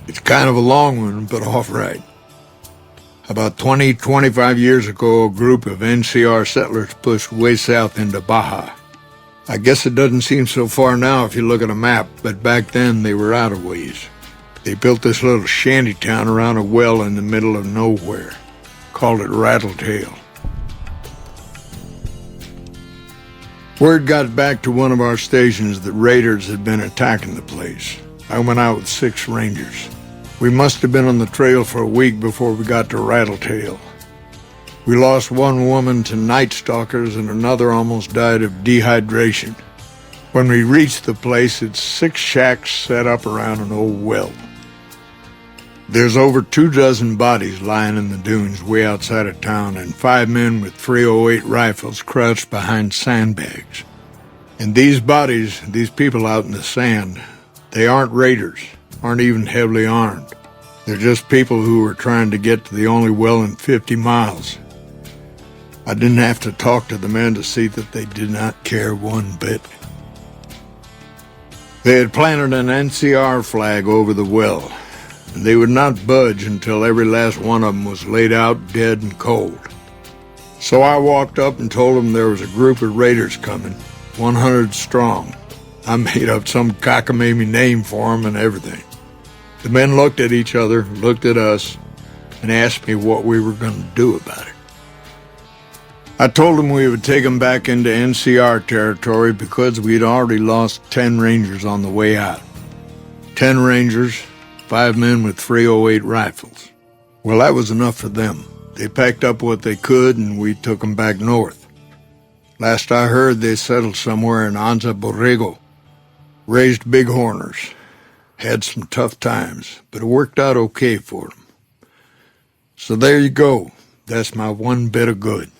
It's kind of a long one, but all right. About 25 years ago, a group of NCR settlers pushed way south into Baja. I guess it doesn't seem so far now if you look at a map, but back then they were out of ways. They built this little shanty town around a well in the middle of nowhere. Called it Rattletail. Word got back to one of our stations that raiders had been attacking the place. I went out with 6 rangers. We must have been on the trail for a week before we got to Rattletail. We lost one woman to night stalkers and another almost died of dehydration. When we reached the place, it's 6 shacks set up around an old well. There's over 24 bodies lying in the dunes way outside of town and 5 men with .308 rifles crouched behind sandbags. And these bodies, these people out in the sand, they aren't raiders, aren't even heavily armed. They're just people who were trying to get to the only well in 50 miles. I didn't have to talk to the men to see that they did not care one bit. They had planted an NCR flag over the well, and they would not budge until every last one of them was laid out dead and cold. So I walked up and told them there was a group of raiders coming, 100 strong. I made up some cockamamie name for them and everything. The men looked at each other, looked at us, and asked me what we were going to do about it. I told them we would take them back into NCR territory because we had already lost 10 rangers on the way out. 10 rangers, 5 men with .308 rifles. Well, that was enough for them. They packed up what they could and we took them back north. Last I heard, they settled somewhere in Anza Borrego. Raised bighorners. Had some tough times, but it worked out okay for them. So there you go. That's my one bit of good.